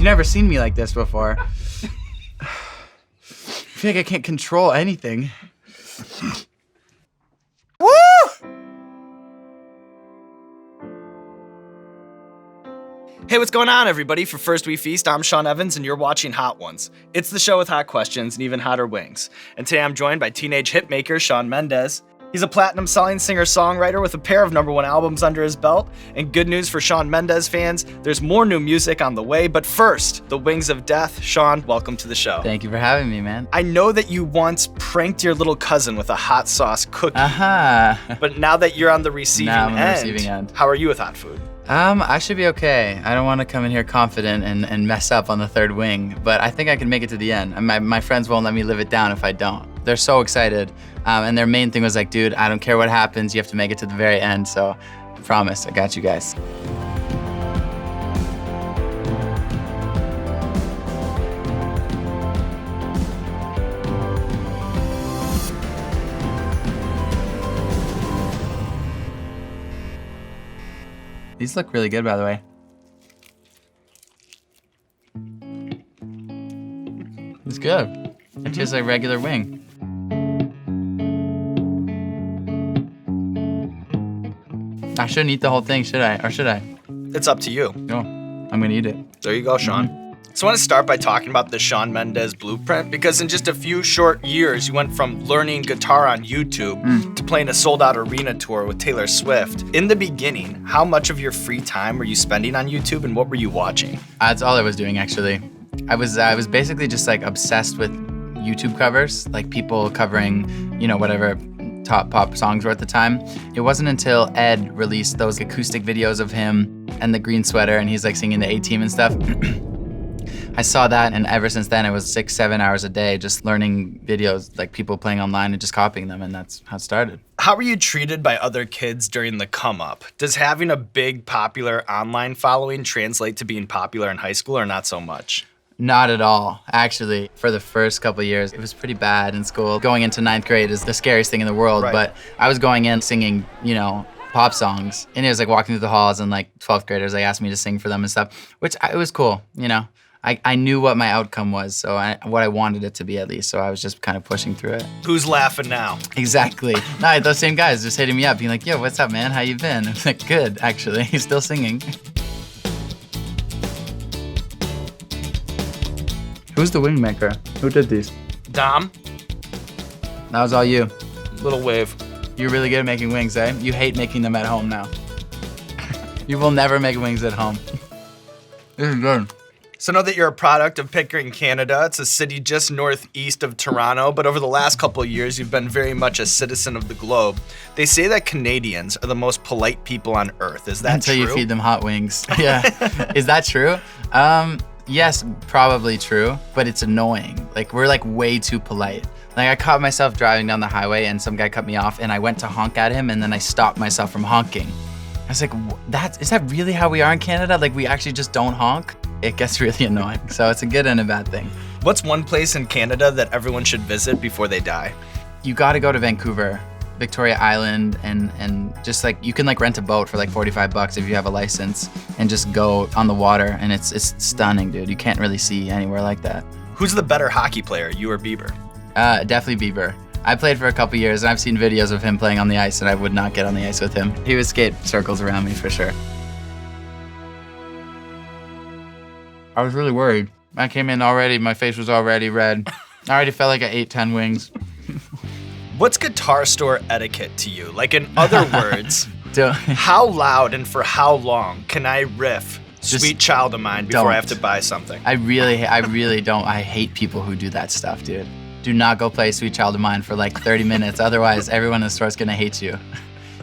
never seen me like this before. I feel like I can't control anything. Woo! Hey, what's going on, everybody? For First We Feast, I'm Sean Evans, and you're watching Hot Ones. It's the show with hot questions and even hotter wings. And today I'm joined by teenage hitmaker Shawn Mendes. He's a platinum-selling singer-songwriter with a pair of #1 albums under his belt. And good news for Shawn Mendes fans, there's more new music on the way. But first, the Wings of Death. Shawn, welcome to the show. Thank you for having me, man. I know that you once pranked your little cousin with a hot sauce cookie. But now that you're on the receiving end, how are you with hot food? I should be okay. I don't want to come in here confident and mess up on the third wing, but I think I can make it to the end. My friends won't let me live it down if I don't. They're so excited, and their main thing was like, dude, I don't care what happens, you have to make it to the very end, so I promise, I got you guys. These look really good, by the way. It's good. It's just like regular wing. I shouldn't eat the whole thing, should I? Or should I? It's up to you. No, I'm gonna eat it. There you go, Shawn. So I want to start by talking about the Shawn Mendes blueprint, because in just a few short years, you went from learning guitar on YouTube to playing a sold-out arena tour with Taylor Swift. In the beginning, how much of your free time were you spending on YouTube, and what were you watching? That's all I was doing, actually. I was basically just like obsessed with YouTube covers, like people covering, you know, whatever top pop songs were at the time. It wasn't until Ed released those acoustic videos of him and the green sweater, and he's like singing the A-Team and stuff. I saw that, and ever since then, it was 6-7 hours a day just learning videos, like people playing online and just copying them, and that's how it started. How were you treated by other kids during the come-up? Does having a big, popular online following translate to being popular in high school, or not so much? Not at all, actually. For the first couple of years, it was pretty bad in school. Going into 9th grade is the scariest thing in the world, but I was going in singing, you know, pop songs, and it was like walking through the halls, and like 12th graders, like asked me to sing for them and stuff, which it was cool, you know. I knew what my outcome was, so what I wanted it to be at least, so I was just kind of pushing through it. Who's laughing now? Exactly. No, those same guys just hitting me up, being like, yo, what's up, man? How you been? I'm like, good, actually. He's still singing. Who's the Wingmaker? Who did these? Dom. That was all you. Little wave. You're really good at making wings, eh? You hate making them at home now. You will never make wings at home. This is good. So know that you're a product of Pickering, Canada. It's a city just northeast of Toronto, but over the last couple of years, you've been very much a citizen of the globe. They say that Canadians are the most polite people on earth. Is that Until true? You feed them hot wings. Yeah. Is that true? Yes, probably true, but it's annoying. Like, we're like way too polite. Like, I caught myself driving down the highway and some guy cut me off, and I went to honk at him, and then I stopped myself from honking. I was like, is that really how we are in Canada? Like, we actually just don't honk? It gets really annoying. So it's a good and a bad thing. What's one place in Canada that everyone should visit before they die? You gotta go to Vancouver, Victoria Island, and just like, you can like rent a boat for like $45 if you have a license and just go on the water, and it's stunning, dude. You can't really see anywhere like that. Who's the better hockey player, you or Bieber? Definitely Bieber. I played for a couple years, and I've seen videos of him playing on the ice, and I would not get on the ice with him. He would skate circles around me for sure. I was really worried. I came in already, my face was already red. I already felt like I ate 10 wings. What's guitar store etiquette to you? Like, in other words, how loud and for how long can I riff Sweet Child of Mine before I have to buy something? I really don't. I hate people who do that stuff, dude. Do not go play Sweet Child of Mine for like 30 minutes. Otherwise, everyone in the store is gonna hate you.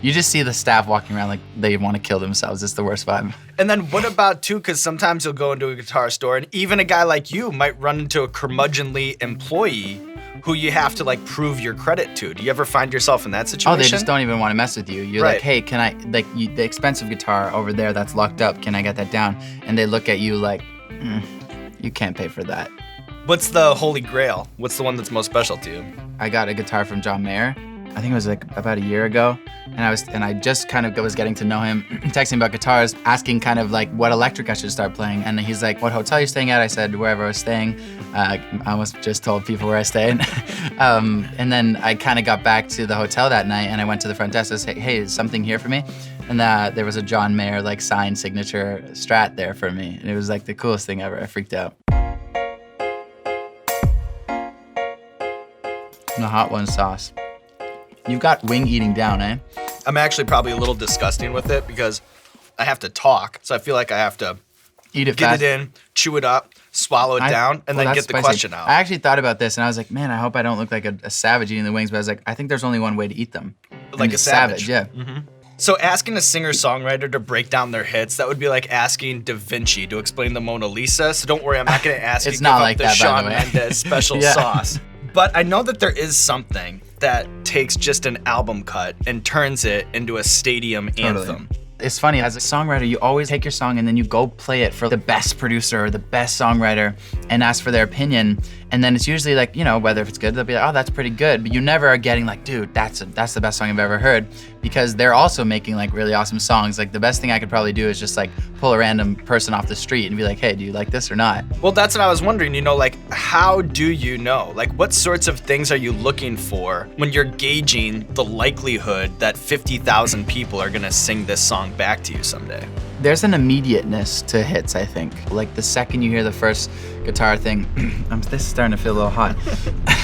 You just see the staff walking around like they want to kill themselves. It's the worst vibe. And then what about, too, because sometimes you'll go into a guitar store and even a guy like you might run into a curmudgeonly employee who you have to like prove your credit to. Do you ever find yourself in that situation? Oh, they just don't even want to mess with you. You're like, hey, can I, like the expensive guitar over there that's locked up, can I get that down? And they look at you like, you can't pay for that. What's the holy grail? What's the one that's most special to you? I got a guitar from John Mayer. I think it was like about a year ago, and I just kind of was getting to know him, texting about guitars, asking kind of like what electric I should start playing, and he's like, "What hotel are you staying at?" I said wherever I was staying. I almost just told people where I stayed. And then I kind of got back to the hotel that night, and I went to the front desk and said, "Hey, is something here for me?" And there was a John Mayer like signed signature Strat there for me, and it was like the coolest thing ever. I freaked out. The hot one sauce. You've got wing eating down, eh? I'm actually probably a little disgusting with it because I have to talk, so I feel like I have to Eat it get fast. it in, chew it up, swallow it down, and then that's get the spicy. question out. I actually thought about this, and I was like, man, I hope I don't look like a savage eating the wings, but I was like, I think there's only one way to eat them. Like And a it's savage. Yeah. So asking a singer-songwriter to break down their hits, that would be like asking Da Vinci to explain the Mona Lisa. So don't worry, I'm not going to ask you to It's give not up like the that, by the Shawn way. Mendes special Yeah. sauce. But I know that there is something that takes just an album cut and turns it into a stadium anthem. It's funny, as a songwriter, you always take your song and then you go play it for the best producer or the best songwriter and ask for their opinion. And then it's usually like, you know, whether if it's good, they'll be like, oh, that's pretty good. But you never are getting like, dude, that's the best song I've ever heard, because they're also making like really awesome songs. Like the best thing I could probably do is just like pull a random person off the street and be like, hey, do you like this or not? Well, that's what I was wondering, you know, like, how do you know? Like, what sorts of things are you looking for when you're gauging the likelihood that 50,000 people are gonna sing this song back to you someday? There's an immediateness to hits, I think. Like the second you hear the first guitar thing, this is starting to feel a little hot.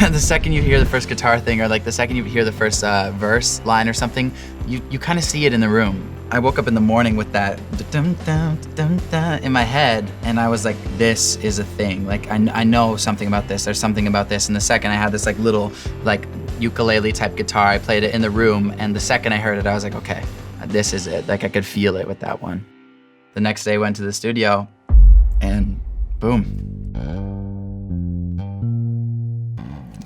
The second you hear the first guitar thing, or like the second you hear the first verse line or something, you kind of see it in the room. I woke up in the morning with that in my head, and I was like, this is a thing. Like I know something about this. There's something about this. And the second I had this like little like ukulele type guitar, I played it in the room, and the second I heard it, I was like, okay, this is it. Like I could feel it with that one. The next day, went to the studio, and boom.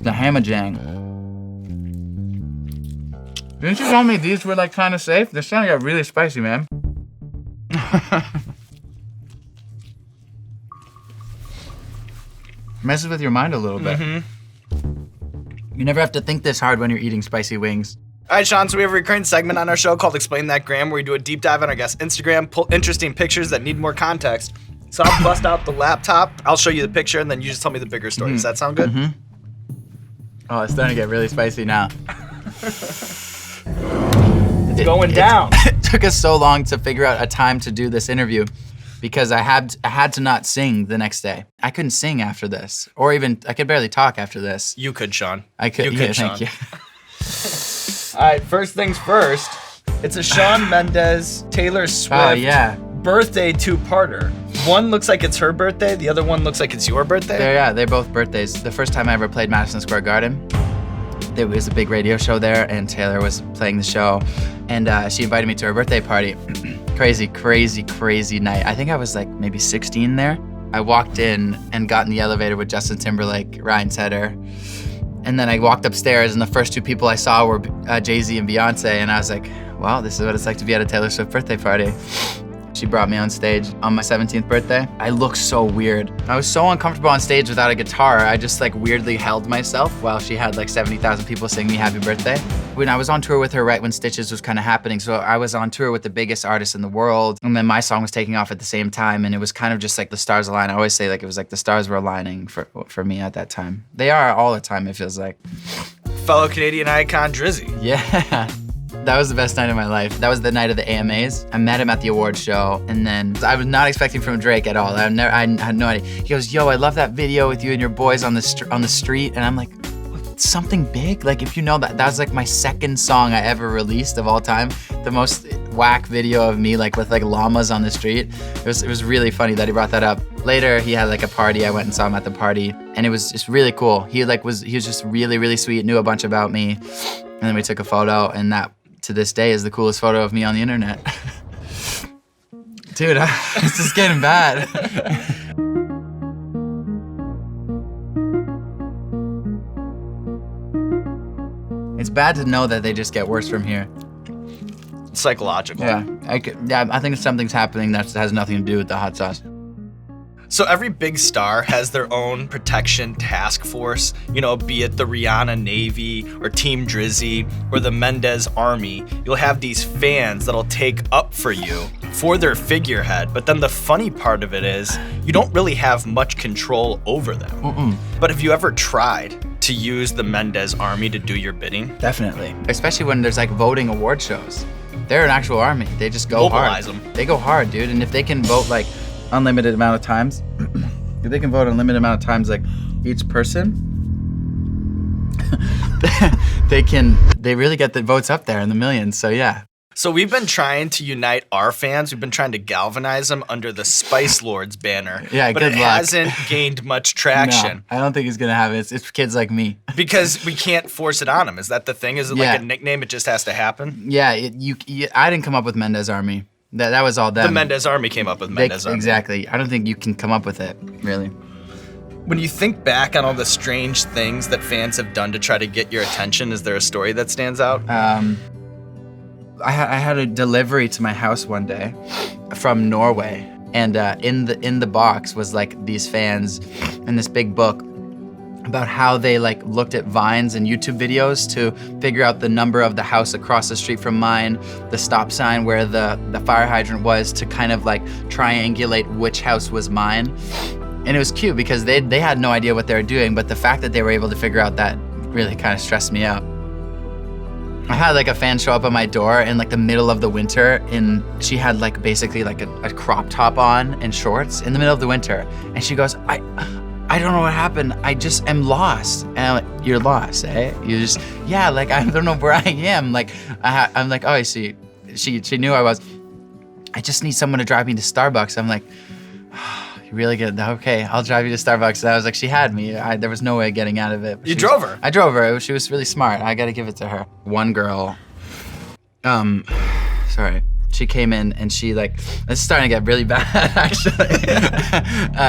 The hamajang. Didn't you tell me these were like kind of safe? This one got really spicy, man. Messes with your mind a little bit. You never have to think this hard when you're eating spicy wings. All right, Shawn, so we have a recurring segment on our show called Explain That Gram, where we do a deep dive on our guest's Instagram, pull interesting pictures that need more context. So I'll bust out the laptop, I'll show you the picture, and then you just tell me the bigger story. Does that sound good? Oh, it's starting to get really spicy now. It's going down. It took us so long to figure out a time to do this interview because I had to not sing the next day. I couldn't sing after this, or even I could barely talk after this. You could, Shawn. I could. You Yeah, could, thank Shawn. you. All right, first things first. It's a Shawn Mendes, Taylor Swift Oh yeah. birthday two-parter. One looks like it's her birthday, the other one looks like it's your birthday. They're both birthdays. The first time I ever played Madison Square Garden, there was a big radio show there, and Taylor was playing the show, and she invited me to her birthday party. Crazy night. I think I was like maybe 16 there. I walked in and got in the elevator with Justin Timberlake, Ryan Tedder, and then I walked upstairs, and the first two people I saw were Jay-Z and Beyonce, and I was like, wow, this is what it's like to be at a Taylor Swift birthday party. She brought me on stage on my 17th birthday. I looked so weird. I was so uncomfortable on stage without a guitar. I just like weirdly held myself while she had like 70,000 people sing me happy birthday. When I was on tour with her right when Stitches was kind of happening, so I was on tour with the biggest artists in the world, and then my song was taking off at the same time, and it was kind of just like the stars aligned. I always say like it was like the stars were aligning for me at that time. They are all the time, it feels like. Fellow Canadian icon Drizzy. Yeah. That was the best night of my life. That was the night of the AMAs. I met him at the awards show, and then I was not expecting from Drake at all. I had no idea. He goes, yo, I love that video with you and your boys on the street, and I'm like, something big? Like, if you know that was like my second song I ever released of all time. The most whack video of me like with like llamas on the street. It was really funny that he brought that up. Later, he had like a party. I went and saw him at the party, and it was just really cool. He was just really sweet, knew a bunch about me, and then we took a photo, and that to this day is the coolest photo of me on the internet. Dude, it's just getting bad. It's bad to know that they just get worse from here. Psychological. Yeah, I think something's happening that has nothing to do with the hot sauce. So every big star has their own protection task force, be it the Rihanna Navy or Team Drizzy or the Mendes Army. You'll have these fans that'll take up for you for their figurehead. But then the funny part of it is you don't really have much control over them. But have you ever tried to use the Mendes Army to do your bidding? Definitely. Especially when there's like voting award shows. They're an actual army. They just go Mobilize hard. them. They go hard, dude. And if they can vote like unlimited amount of times, if they can vote unlimited amount of times like each person, they really get the votes up there in the millions. So yeah. So we've been trying to unite our fans. We've been trying to galvanize them under the Spice Lords banner. Yeah, but good it luck. hasn't gained much traction. No, I don't think he's gonna have it. It's kids like me. Because we can't force it on them. Is that the thing? Is it Yeah. like a nickname? It just has to happen? Yeah, I didn't come up with Mendes Army. That was all them. The Mendes Army came up with Mendes Army. Exactly. I don't think you can come up with it, really. When you think back on all the strange things that fans have done to try to get your attention, is there a story that stands out? I had a delivery to my house one day from Norway, and in the box was like these fans and this big book about how they like looked at vines and YouTube videos to figure out the number of the house across the street from mine, the stop sign where the fire hydrant was, to kind of like triangulate which house was mine. And it was cute because they had no idea what they were doing, but the fact that they were able to figure out that really kind of stressed me out. I had like a fan show up at my door in like the middle of the winter, and she had like basically like a crop top on and shorts in the middle of the winter. And she goes, I don't know what happened. I just am lost. And I'm like, you're lost, eh? You just, yeah, like I don't know where I am. Like I'm like, oh, I see. She knew I was. I just need someone to drive me to Starbucks. I'm like, you really good? Okay, I'll drive you to Starbucks. And I was like, she had me. There was no way of getting out of it. You drove her? I drove her. She was really smart. I got to give it to her. One girl, sorry. She came in and she like, it's starting to get really bad actually.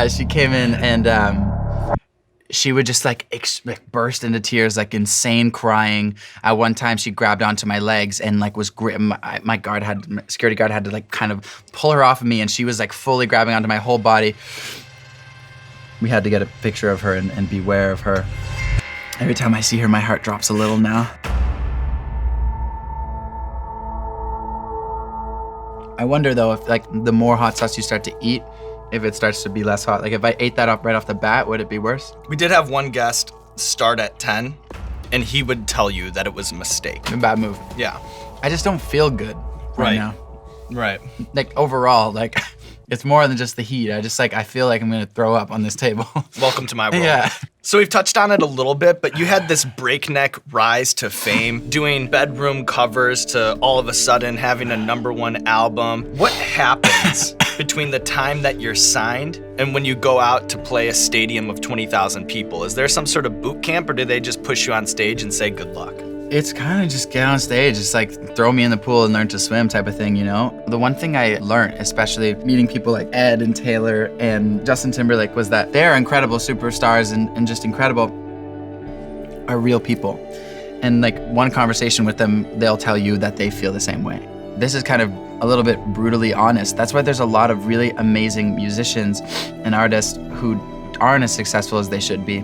She came in and she would just like burst into tears, like insane crying. At one time she grabbed onto my legs and like was my security guard had to like kind of pull her off of me, and she was like fully grabbing onto my whole body. We had to get a picture of her and beware of her. Every time I see her, my heart drops a little now. I wonder though if like the more hot sauce you start to eat, if it starts to be less hot. Like if I ate that up right off the bat, would it be worse? We did have one guest start at 10, and he would tell you that it was a mistake. A bad move. Yeah. I just don't feel good right now. Right. Like overall, like it's more than just the heat. I feel like I'm gonna throw up on this table. Welcome to my world. Yeah. So we've touched on it a little bit, but you had this breakneck rise to fame, doing bedroom covers to all of a sudden having a #1 album. What happens between the time that you're signed and when you go out to play a stadium of 20,000 people? Is there some sort of boot camp, or do they just push you on stage and say good luck? It's kind of just get on stage. It's like throw me in the pool and learn to swim type of thing, you know? The one thing I learned, especially meeting people like Ed and Taylor and Justin Timberlake, was that they're incredible superstars and just incredible, are real people. And like one conversation with them, they'll tell you that they feel the same way. This is kind of a little bit brutally honest. That's why there's a lot of really amazing musicians and artists who aren't as successful as they should be.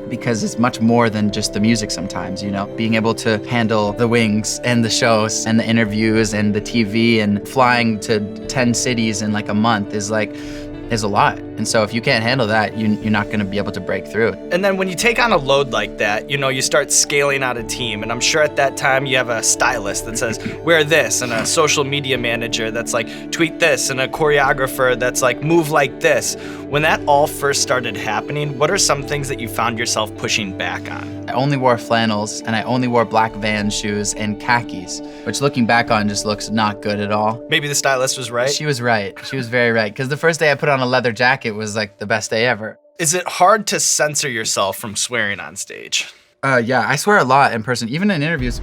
Because it's much more than just the music sometimes, you know? Being able to handle the wings and the shows and the interviews and the TV and flying to 10 cities in like a month is a lot. And so if you can't handle that, you're not gonna be able to break through. And then when you take on a load like that, you start scaling out a team. And I'm sure at that time you have a stylist that says, wear this, and a social media manager that's like, tweet this, and a choreographer that's like, move like this. When that all first started happening, what are some things that you found yourself pushing back on? I only wore flannels, and I only wore black Vans shoes and khakis, which looking back on just looks not good at all. Maybe the stylist was right? She was right. She was very right. Because the first day I put on a leather jacket was like the best day ever. Is it hard to censor yourself from swearing on stage? Yeah, I swear a lot in person, even in interviews.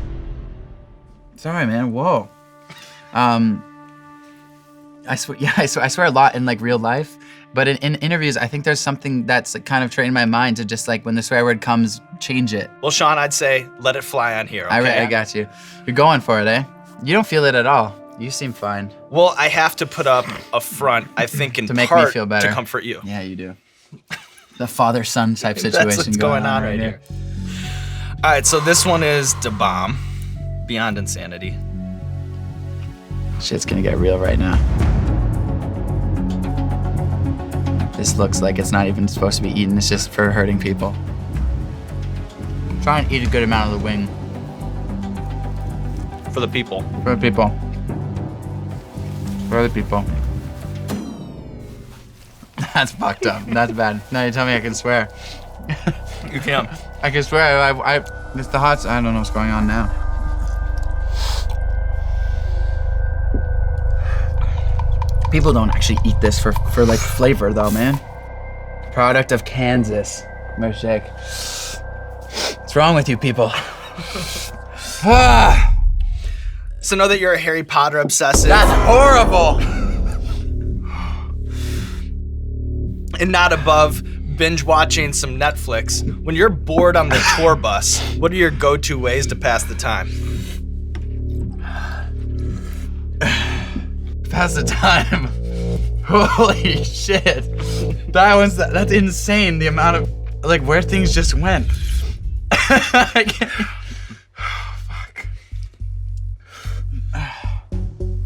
Sorry, man. Whoa. I swear a lot in like real life, but in interviews, I think there's something that's like, kind of trained my mind to just like when the swear word comes, change it. Well, Shawn, I'd say let it fly on here. Okay? I got you. You're going for it, eh? You don't feel it at all. You seem fine. Well, I have to put up a front, I think, in To make part me feel better. to comfort you. Yeah, you do. The father-son type situation That's what's going on right here. All right, so this one is Da Bomb, Beyond Insanity. Shit's gonna get real right now. This looks like it's not even supposed to be eaten. It's just for hurting people. Try and eat a good amount of the wing. For the people. For the people. For the people. That's fucked up. That's bad. Now you tell me I can swear. You can. I can swear. It's the hot. I don't know what's going on now. People don't actually eat this for like flavor though, man. Product of Kansas. Milkshake. What's wrong with you people? So know that you're a Harry Potter obsessive. That's horrible. And not above binge watching some Netflix. When you're bored on the tour bus, what are your go-to ways to pass the time? Pass the time. Holy shit. That's insane. The amount of like where things just went. I can't. Fuck.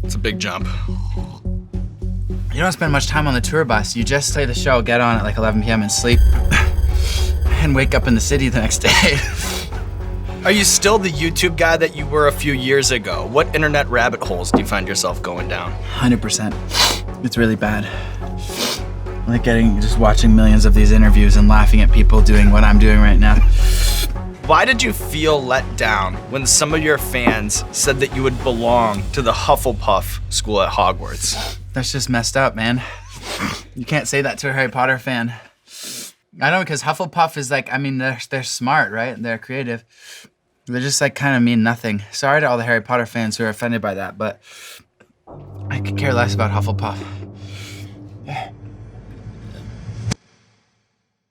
It's a big jump. You don't spend much time on the tour bus. You just play the show, get on at like 11 p.m. and sleep, and wake up in the city the next day. Are you still the YouTube guy that you were a few years ago? What internet rabbit holes do you find yourself going down? 100%. It's really bad. I like just watching millions of these interviews and laughing at people doing what I'm doing right now. Why did you feel let down when some of your fans said that you would belong to the Hufflepuff school at Hogwarts? That's just messed up, man. You can't say that to a Harry Potter fan. I know, because Hufflepuff is like, I mean, they're smart, right? They're creative. They just like kind of mean nothing. Sorry to all the Harry Potter fans who are offended by that, but I could care less about Hufflepuff.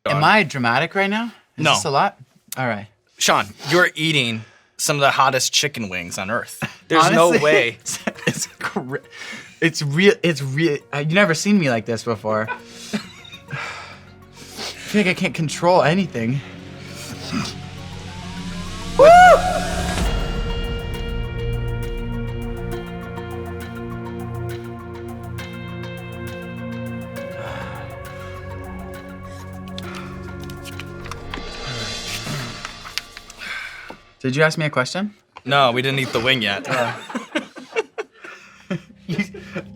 Am I dramatic right now? Is No. this a lot? All right. Shawn, you're eating some of the hottest chicken wings on earth. There's no Honestly, way. It's real. It's real. You've never seen me like this before. I feel like I can't control anything. Woo! Did you ask me a question? No, we didn't eat the wing yet.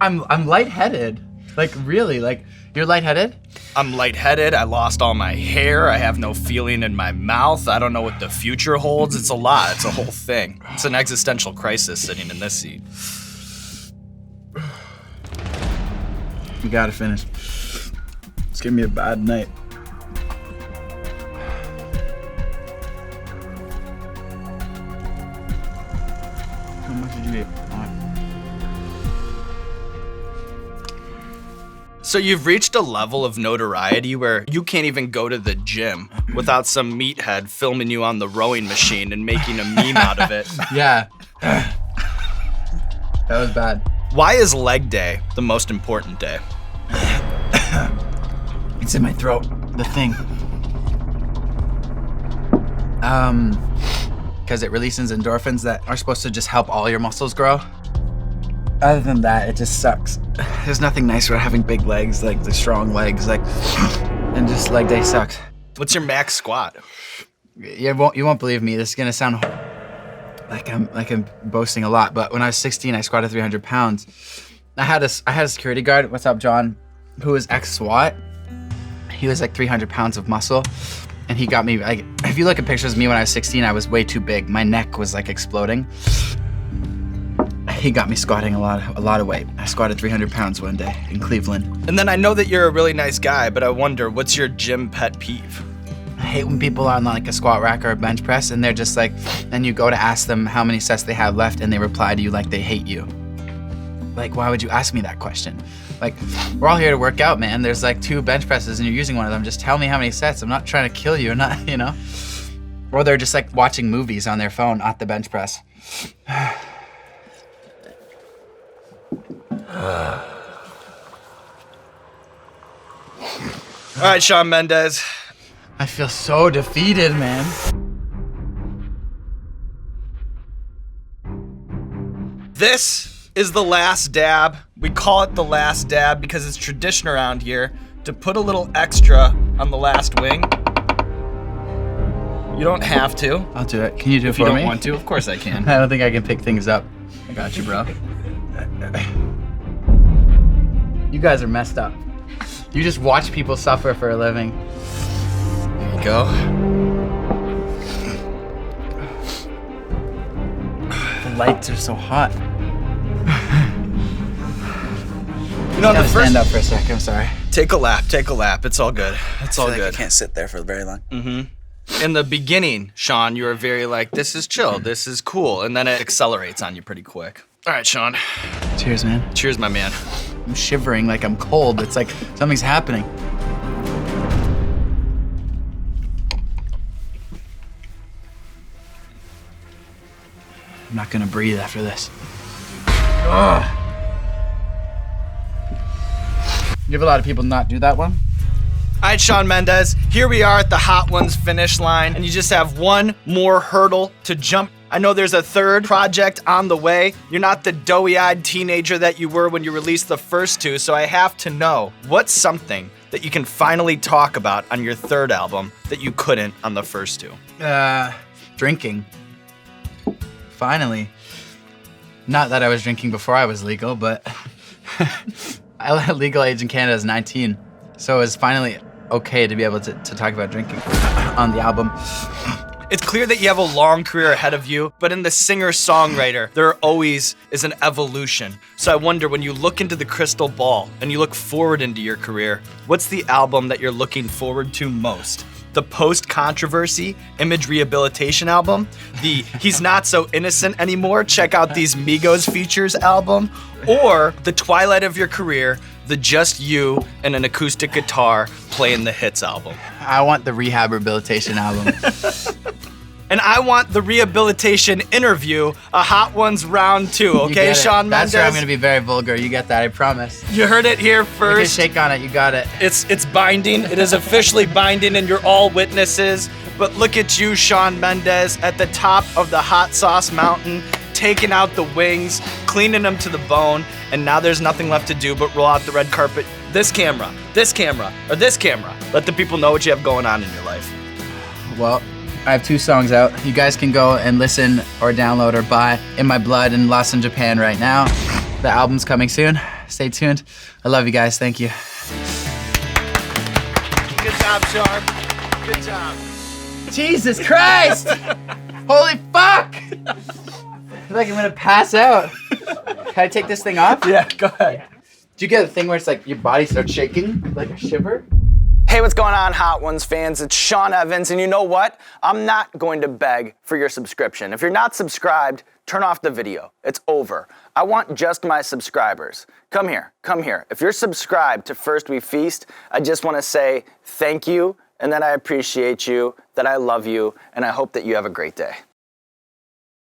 I'm lightheaded. Like really, like you're lightheaded? I'm lightheaded. I lost all my hair. I have no feeling in my mouth. I don't know what the future holds. It's a lot. It's a whole thing. It's an existential crisis sitting in this seat. You gotta finish. It's giving me a bad night. How much did you eat? So you've reached a level of notoriety where you can't even go to the gym without some meathead filming you on the rowing machine and making a meme out of it. Yeah. That was bad. Why is leg day the most important day? It's in my throat. The thing. Because it releases endorphins that are supposed to just help all your muscles grow. Other than that, it just sucks. There's nothing nice about having big legs, like the strong legs, like, and just leg day sucks. What's your max squat? You won't believe me. This is gonna sound like I'm boasting a lot, but when I was 16, I squatted 300 pounds. I had a security guard. What's up, John? Who was ex-SWAT. He was like 300 pounds of muscle, and he got me. Like, if you look at pictures of me when I was 16, I was way too big. My neck was like exploding. He got me squatting a lot of weight. I squatted 300 pounds one day in Cleveland. And then I know that you're a really nice guy, but I wonder, what's your gym pet peeve? I hate when people are on like a squat rack or a bench press and they're just like, and you go to ask them how many sets they have left and they reply to you like they hate you. Like, why would you ask me that question? Like, we're all here to work out, man. There's like 2 bench presses and you're using one of them. Just tell me how many sets. I'm not trying to kill you, not, you know? Or they're just like watching movies on their phone at the bench press. All right, Shawn Mendes. I feel so defeated, man. This is the last dab. We call it the last dab because it's tradition around here to put a little extra on the last wing. You don't have to. I'll do it. Can you do it If for you don't me? want to, of course I can. I don't think I can pick things up. I got you, bro. You guys are messed up. You just watch people suffer for a living. There you go. The lights are so hot. You know, the first. Stand up for a sec. I'm sorry. Take a lap. Take a lap. It's all good. It's all good. I can't sit there for very long. In the beginning, Shawn, you were very like, this is chill, this is cool, and then it accelerates on you pretty quick. All right, Shawn. Cheers, man. Cheers, my man. I'm shivering like I'm cold. It's like something's happening. I'm not gonna breathe after this. Ugh. You have a lot of people not do that one? All right, Shawn Mendes, here we are at the Hot Ones finish line, and you just have one more hurdle to jump. I know there's a third project on the way. You're not the doughy-eyed teenager that you were when you released the first two, so I have to know, what's something that you can finally talk about on your third album that you couldn't on the first two? Drinking. Finally. Not that I was drinking before I was legal, but legal age in Canada is 19. So it was finally okay to be able to talk about drinking on the album. It's clear that you have a long career ahead of you, but in the singer-songwriter, there always is an evolution. So I wonder, when you look into the crystal ball and you look forward into your career, what's the album that you're looking forward to most? The post-controversy image rehabilitation album? The He's Not So Innocent Anymore, check out these Migos features album? Or the twilight of your career, the just you and an acoustic guitar playing the hits album? I want the rehabilitation album. And I want the rehabilitation interview, a Hot Ones round 2, You okay, get it. Shawn Mendes? That's where I'm gonna be very vulgar. You get that, I promise. You heard it here Take a first. shake on it, you got it. It's binding. It is officially binding, and you're all witnesses. But look at you, Shawn Mendes, at the top of the hot sauce mountain, taking out the wings, cleaning them to the bone, and now there's nothing left to do but roll out the red carpet. This camera, or this camera. Let the people know what you have going on in your life. Well, I have 2 songs out. You guys can go and listen or download or buy In My Blood and Lost in Japan right now. The album's coming soon. Stay tuned. I love you guys. Thank you. Good job, Shawn. Good job. Jesus Christ! Holy fuck! I feel like I'm gonna pass out. Can I take this thing off? Yeah, go ahead. Do you get a thing where it's like your body starts shaking like a shiver? Hey, what's going on, Hot Ones fans? It's Shawn Evans, and you know what? I'm not going to beg for your subscription. If you're not subscribed, turn off the video. It's over. I want just my subscribers. Come here, come here. If you're subscribed to First We Feast, I just want to say thank you, and that I appreciate you, that I love you, and I hope that you have a great day.